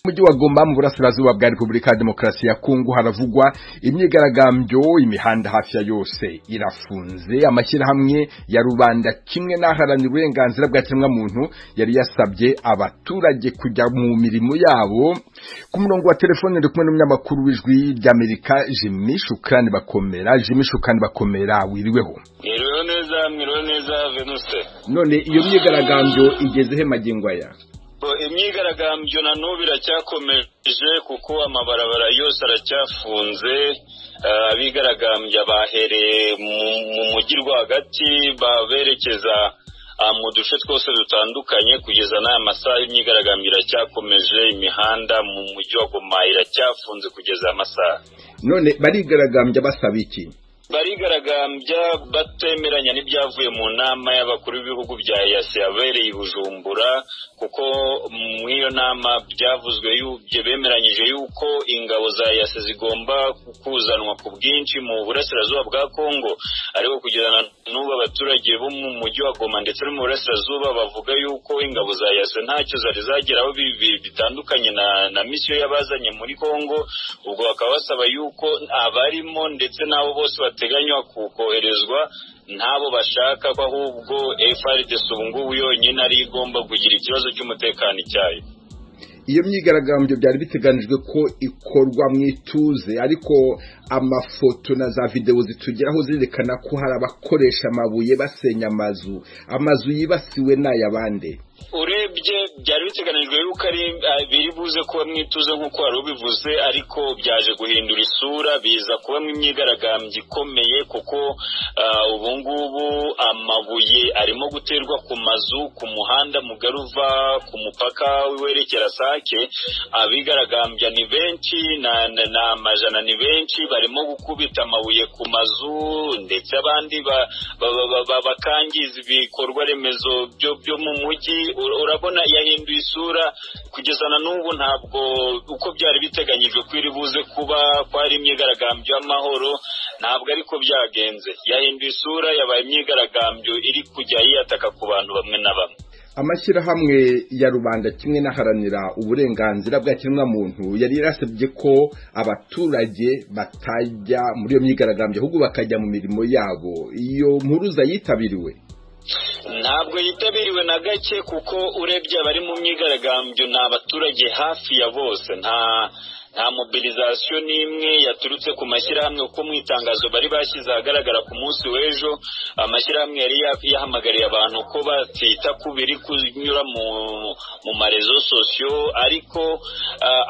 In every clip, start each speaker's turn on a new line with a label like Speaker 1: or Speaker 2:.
Speaker 1: Mujyi wa Goma mu burasirazuba bwa Repubulika ya Demokarasi ya Kongo haravugwa imyigaragambyo, imihanda hafi ya yose irafunze. Amashyirahamwe ya rubanda kimwe n'aharanira uburenganzira bwa kiremwamuntu yari yasabye abaturage kujya mu mirimo yabo. Ku murongo wa telefone ndi kumwe n'umunyamakuru w'Ijwi ry'Amerika Jimmy Shukrani Bakomera. Wiriweho?
Speaker 2: Mwiriwe neza Venuste.
Speaker 1: None iyo myigaragambyo igeze he magingo aya?
Speaker 2: Imyigaragambyo na n'ubu iracyakomeje kuko amabarabara yose aracyafunze. Abigaragambya bahereye mu mujyi rwagati baberekeza mu duce twose dutandukanye kugeza n'aya masaha. Imyigaragambyo iracyakomeje, imihanda mu mujyi wa Goma iracyafunze kugeza amasaha.
Speaker 1: None barigaragambya basaba iki?
Speaker 2: Barigaragambya batemeranya n'ibyavuye mu nama y'abakuru b'ibihugu bya EAC yabereye i Bujumbura, kuko mu iyo nama byavuzwe bemeranyije yuko ingabo za EAC zigomba kuzanwa ku bwinshi mu burasirazuba bwa Kongo. Ariko kugeza n'ubu abaturage bo mu mujyi wa Goma ndetse no mu burasirazuba bavuga yuko ingabo za EAC ntacyo zari zageraho bitandukanye na misiyo yabazanye muri Kongo. Ubwo bakaba basaba yuko abarimo ndetse n'abo bose bateganywa koherezwa ntabo bashaka, ko ahubwo FARDC ubungubu yonyine ari igomba kugira ikibazo cy'umutekano icyayo.
Speaker 1: Iyo myigaragambyo byari biteganijwe ko ikorwa mu ituze, ariko amafoto na za video zitugeraho zirekana ko hari abakoresha amabuye basenya amazu yibasiwe n'ayabande.
Speaker 2: Urebye byari biteganijwe yuko ari biri buze kuba mwituze nk'uko wari ubivuze, ariko byaje guhindura isura biza kuba imyigaragambyo ikomeye, kuko ubungubu amabuye arimo guterwa ku mazu ku muhanda mugaruva ku mupaka werekera Sake. Abigaragambya ni benshi na amajana ni benshi, barimo gukubita amabuye ku mazu ndetse abandi bakangiza ibikorwa remezo byo mu mujyi. Urabona yahinduye isura kugeza na n'ubu ntabwo uko byari biteganyijwe ko iri buze kuba kwari imyigaragambyo y'amahoro, ntabwo ariko byagenze. Yahinduye isura, yabaye imyigaragambyo iri kujya yataka ku bantu bamwe na bamwe.
Speaker 1: Amashyirahamwe ya rubanda kimwe n'aharanira uburenganzira bwa kiremwamuntu yari yarasabye ko abaturage batajya muri iyo myigaragambyo ahubwo bakajya mu mirimo yabo. Iyo mpuruza yitabiriwe?
Speaker 2: Ntabwo yitabiriwe na gake, kuko urebye abari mu myigaragambyo ni abaturage hafi ya bose. Nta mobilisation n'imwe yaturutse ku mashyirahamwe, uko mu itangazo bari bashyize ahagaragara ku munsi w'ejo. Amashyirahamwe yari yahamagariye abantu ko batita ku biri kunyura mu marezo sosiyo, ariko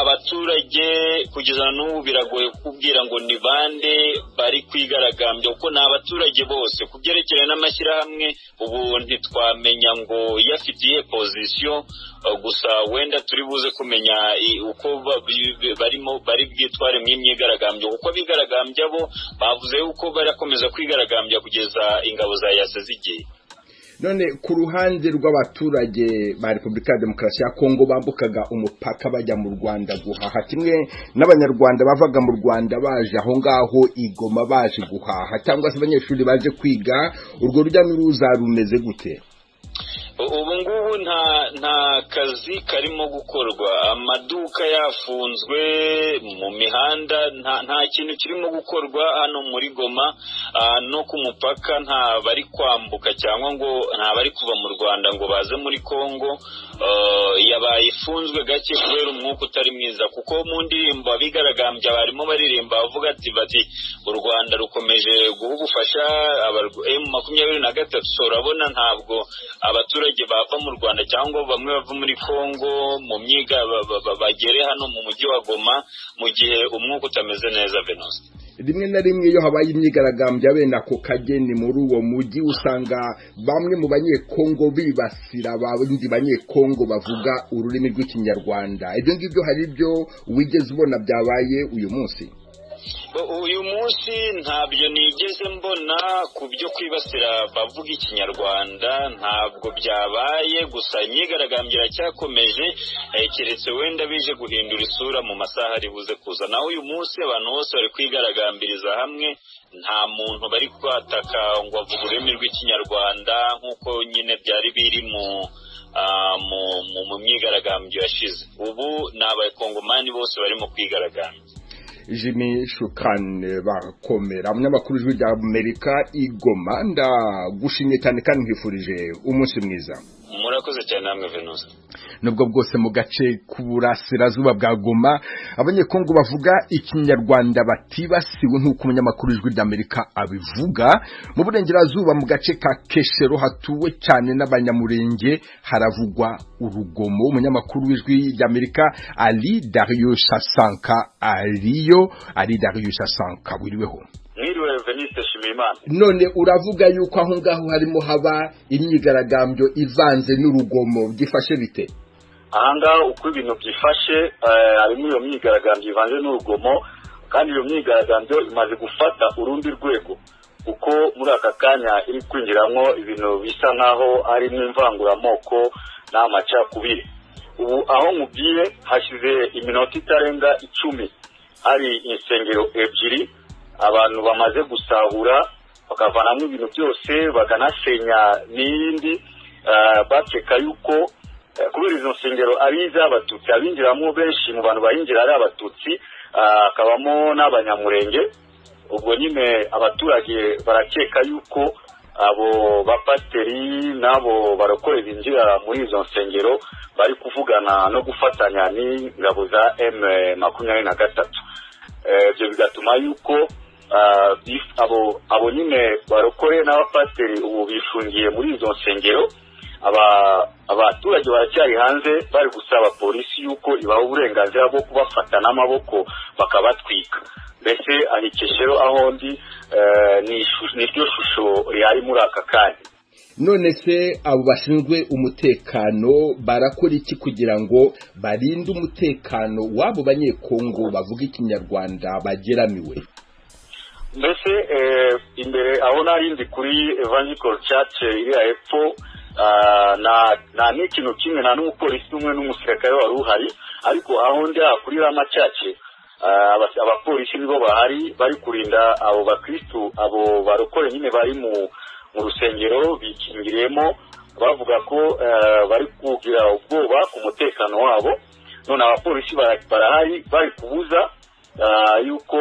Speaker 2: abaturage kugeza n'ubu biragoye kubwira ngo ni bande bari kwigaragambya, kuko ni abaturage bose. Ku byerekeranye n'amashyirahamwe ubu ntitwamenya ngo yafitiye position, gusa wenda turi buze kumenya uko bari bwitware mu imyigaragambyo, kuko abigaragambya bo bavuze yuko barakomeza kwigaragambya kugeza ingabo za EAC zigiye.
Speaker 1: None ku ruhande rw'abaturage ba Repubulika ya Demokarasi ya Kongo bambukaga umupaka bajya mu Rwanda guhaha, kimwe n'abanyarwanda bavaga mu Rwanda baje aho ngaho Igoma baje guhaha, cyangwa se abanyeshuri baje kwiga, urwo rujya n'uruza rumeze gute?
Speaker 2: Ubu ngubu nta kazi karimo gukorwa, amaduka yafunzwe, mu mihanda nta kintu kirimo gukorwa hano muri Goma. No ku mupaka nta bari kwambuka cyangwa ngo nta bari kuva mu Rwanda ngo baze muri Kongo. Yabaye ifunzwe gake kubera umwuka utari mwiza, kuko mu ndirimbo abigaragambya barimo baririmba bavuga bati u Rwanda rukomeje guha ubufasha M23. Urabona ntabwo abaturage bava mu Rwanda cyangwa bamwe bava muri Kongo mu myiga bagere hano mu mujyi wa Goma mu gihe umwuka utameze neza. Venuste,
Speaker 1: rimwe na rimwe iyo habaye imyigaragambyo bene ako kageni muri uwo mujyi, usanga bamwe mu banyekongo bibasira abandi banyekongo bavuga ururimi rw'ikinyarwanda. Ibyo ngibyo hari ibyo wigeze ubona byabaye uyu munsi?
Speaker 2: Uyu munsi ntabyo nigeze mbona ku byo kwibasira bavuga ikinyarwanda, ntabwo byabaye. Gusa imyigaragambyo iracyakomeje, keretse wenda bije guhindura isura mu masaha ari buze kuza. Naho uyu munsi abantu bose bari kwigaragambiriza hamwe, nta muntu bari kwataka ngo avuge ururimi rw'ikinyarwanda nk'uko nyine byari biri mu myigaragambyo yashize. Ubu ni abakongomani bose barimo kwigaragambya.
Speaker 1: Jimmy Shukran Bakomera, umunyamakuru w'Ijwi ry'Amerika i Goma, ndagushimye cyane kandi nkifurije umunsi mwiza.
Speaker 2: Murakoze cyane namwe Venusa.
Speaker 1: Nubwo bwose mu gace k'uburasirazuba bwa Goma abanyekongo bavuga ikinyarwanda batibasiwe nk'uko umunyamakuru w'Ijwi ry'Amerika abivuga. Mu burengerazuba mu gace ka Keshero hatuwe cyane n'abanyamurenge haravugwa urugomo. Umunyamakuru w'Ijwi ry'Amerika Ali Darius Sasanka Ali Darius Sasanka wiriweho.
Speaker 2: Mwiriwe Veniste Shimimana.
Speaker 1: None uravuga yuko aho ngaho harimo haba imyigaragambyo ivanze n'urugomo, byifashe bite?
Speaker 2: Ahanga uko ibintu byifashe harimo iyo myigaragambyo ivanze n'urugomo, kandi iyo myigaragambyo imaze gufata urundi rwego kuko muri aka kanya iri kwinjiramo ibintu bisa nkaho ari n'imvanguramoko n'amacakubiri. Ubu aho mubwiye hashize iminota itarenga 10 hari insengero ebyiri abantu bamaze gusahura bakavanamo ibintu byose bakanasenya n'indi bakeka yuko kubera izo nsengero ari iz'abatutsi, abinjiramo benshi mu bantu bayinjira ari abatutsi, akabamo n'abanyamurenge. Ubwo nyine abaturage barakeka yuko abo bapasteri nabo barokore binjira muri izo nsengero bari kuvugana no gufatanya n'ingabo za M23. Ibyo bigatuma yuko abo nyine barokore n'abapasteri ubu bifungiye muri izo nsengero. Abaturage baracyari hanze bari gusaba polisi yuko ibaha uburenganzira bwo kubafata n'amaboko bakabatwika. Mbese ari Keshero aho ndi ni ryo shusho rihari muri aka kanya.
Speaker 1: None se abo bashinzwe umutekano barakora iki kugira ngo barinde umutekano w'abo banyekongo bavuga ikinyarwanda bageramiwe?
Speaker 2: Mbese imbere aho narindi kuri Evangelical Church iri hepfo na n'ikintu kimwe na n'umupolisi umwe n'umusirikare wari uhari, ariko aho ndi kuri Rama Church abapolisi nibo bahari bari kurinda abo bakristo, abo barokore nyine bari mu rusengero bikingiriyemo, bavuga ko bari kugira ubwoba ku mutekano wabo. None abapolisi barahari bari kubuza yuko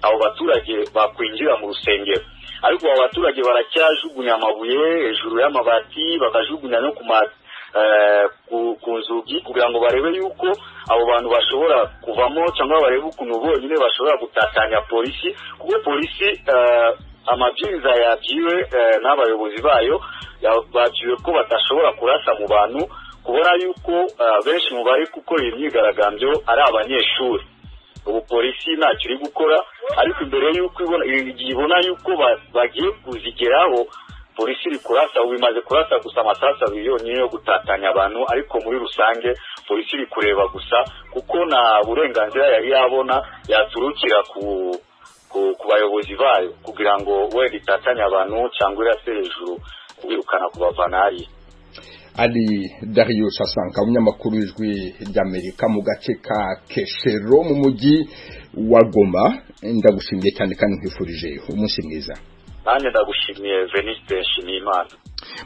Speaker 2: abo baturage bakwinjira mu rusengero, ariko abo baturage baracyajugunya amabuye hejuru y'amabati, bakajugunya no ku nzugi kugira ngo barebe yuko abo bantu bashobora kuvamo, cyangwa barebe ukuntu bonyine bashobora gutatanya polisi, kuko polisi amabwiriza yabyiwe n'abayobozi bayo babyiwe ko batashobora kurasa mu bantu, kubona yuko benshi mu bari gukora imyigaragambyo ari abanyeshuri. Ubu polisi ntacyo iri gukora, ariko imbere yuko ibona yuko bagiye kuzigeraho, polisi iri kurasa. Ubu imaze kurasa gusa amasasu abiri yonyine yo gutatanya abantu, ariko muri rusange polisi iri kureba gusa, kuko nta burenganzira yari yabona yaturukira ku bayobozi bayo kugira ngo wenda itatanya abantu cyangwa irase hejuru kubirukana kubavana hariya.
Speaker 1: Ali Darius Sasanka, umunyamakuru w'Ijwi ry'Amerika mu gace ka Keshero mu mujyi wa Goma, ndagushimiye cyane kandi nkwifurije umunsi mwiza.
Speaker 2: Nanjye ndagushimiye Veniste Shimimana.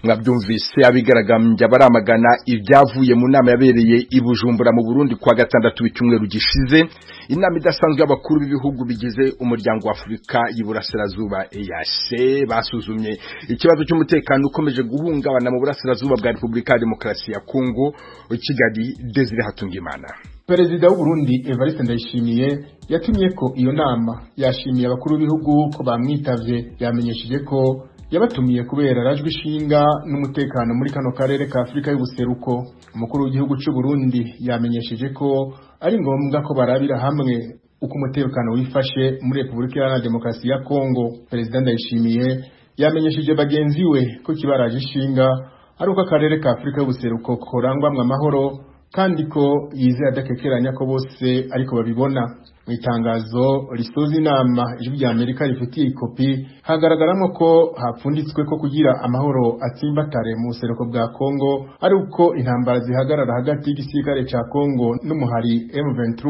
Speaker 1: Mwabyumvise abigaragambya baramagana ibyavuye mu nama yabereye i Bujumbura mu Burundi kwa gatandatu w'icyumweru gishize. Inama idasanzwe y'abakuru b'ibihugu bigize umuryango wa Afurika y'Iburasirazuba EAC basuzumye ikibazo cy'umutekano ukomeje guhungabana mu burasirazuba bwa Repubulika ya Demokarasi ya Kongo. Kigali, Desire Hatungimana.
Speaker 3: Perezida w'u Burundi Evariste Ndayishimiye yatumye ko iyo nama, yashimiye abakuru b'ibihugu ko bamwitavye, yamenyesheje ko yabatumiye kubera rajwe ishinga n'umutekano muri kano karere ka Afrika y'ubuseruko. Umukuru w'igihugu cy'u Burundi yamenyesheje ko ari ngombwa ko barabira hamwe uko umutekano wifashe muri Repubulika ya Demokarasi ya Kongo. Perezida Ndayishimiye yamenyesheje bagenzi we ko kibaraje ishinga ari uko akarere ka Afrika y'ubuseruko korangwamwe amahoro, kandi ko yizeye adakekeranya ko bose ariko babibona. Mu itangazo risoza inama Ijwi ry'Amerika rifitiye ikopi hagaragaramo ko hapfunditswe ko kugira amahoro atsimbatare mu buseruko bwa Kongo ari uko intambara zihagarara hagati y'igisirikare ca Kongo n'umuhari M23,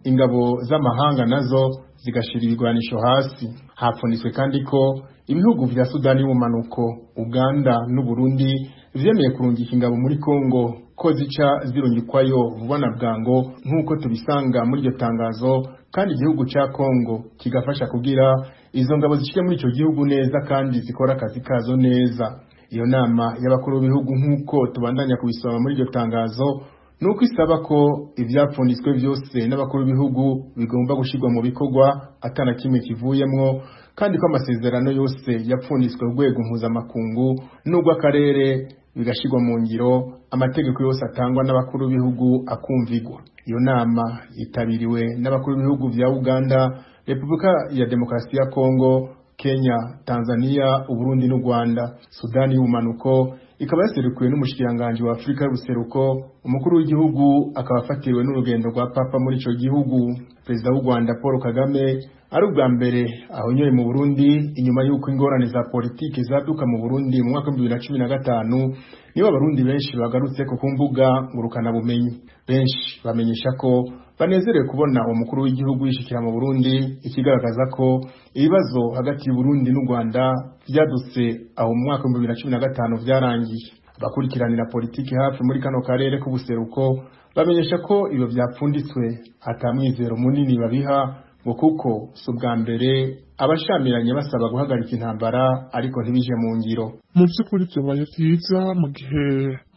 Speaker 3: ingabo z'amahanga nazo zigashira ibigwanisho hasi. Hapfunditswe kandi ko ibihugu vya Sudani y'ubumanuko, Uganda n'u Burundi vyemeye kurungika ingabo muri Kongo ko zica zirungikwayo vuba na bwango nk'uko tubisanga muri iryo tangazo, kandi igihugu ca Kongo kigafasha kugira izo ngabo zishike muri ico gihugu neza kandi zikora akazi kazo neza. Iyo nama y'abakuru b'ibihugu nk'uko tubandanya kubisoma muri iryo tangazo nuko isaba ko ivyapfunditswe vyose n'abakuru b'ibihugu bigomba gushirwa mu bikorwa atana kimwe kivuyemwo, kandi ko amasezerano yose yapfunditswe urwego mpuzamakungu n'urw'akarere bigashirwa mu ngiro, amategeko yose atangwa n'abakuru b'ibihugu akumvigwa. Iyo nama yitabiriwe n'abakuru b'ibihugu vya Uganda, Repubulika ya Demokarasi ya Kongo, Kenya, Tanzania, Uburundi n'u Rwanda. Sudani y'ubumanuko ikaba yaserukiwe n'umushikiranganje wa Afrika y'ubuseruko, umukuru w'igihugu akaba afatiriwe n'urugendo rwa papa muri ico gihugu. Perezida w'u Rwanda Paul Kagame ari ubwa mbere ahonyoye mu Burundi inyuma y'uko ingorane za politiki zaduka mu Burundi mu mwaka 2015, nibo abarundi benshi bagarutse ku mbuga ngurukana bumenyi. Benshi bamenyesha ko banezerewe kubona umukuru w'igihugu yishikira mu Burundi, ikigaragaza ko ibibazo hagati y'u Burundi n'u Rwanda byadutse aho mu mwaka 2015 vyarangiye. Abakurikiranira politiki hafi muri kano karere k'ubuseruko bamenyesha ko ibyo byapfunditswe atamwizero munini babiha, ngo kuko subwa mbere abashamiranye basaba guhagarika intambara ariko ntibije mu ngiro.
Speaker 4: Mu by'ukuri byabaye byiza mu gihe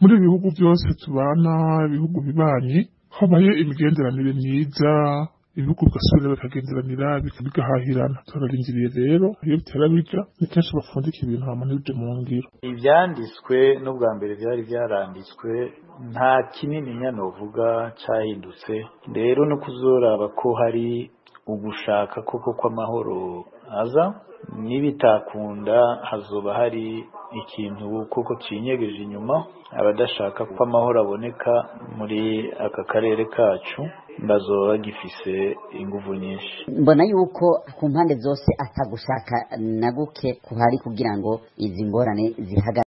Speaker 4: muri ibihugu byose tubana, ibihugu bibanyi, habaye imigenderanire myiza, ibihugu bigasubira bikagenderanira bigahahirana. Turarindiriye rero iyo bitera bija ni kenshi bapfundika ibintu hama ntibije mu ngiro.
Speaker 5: Ivyanditswe n'ubwa mbere byari byaranditswe nta kinini nyanovuga cyahindutse, rero no kuzoraba ko hari ugushaka koko kw'amahoro aza, nibitakunda hazoba hari ikintu koko cinyegeje inyuma, abadashaka ko amahoro aboneka muri aka karere kacu bazoba bagifise inguvu nyinshi.
Speaker 6: Mbona yuko ku mpande zose atagushaka na guke kuhari kugira ngo izi ngorane zihagarare.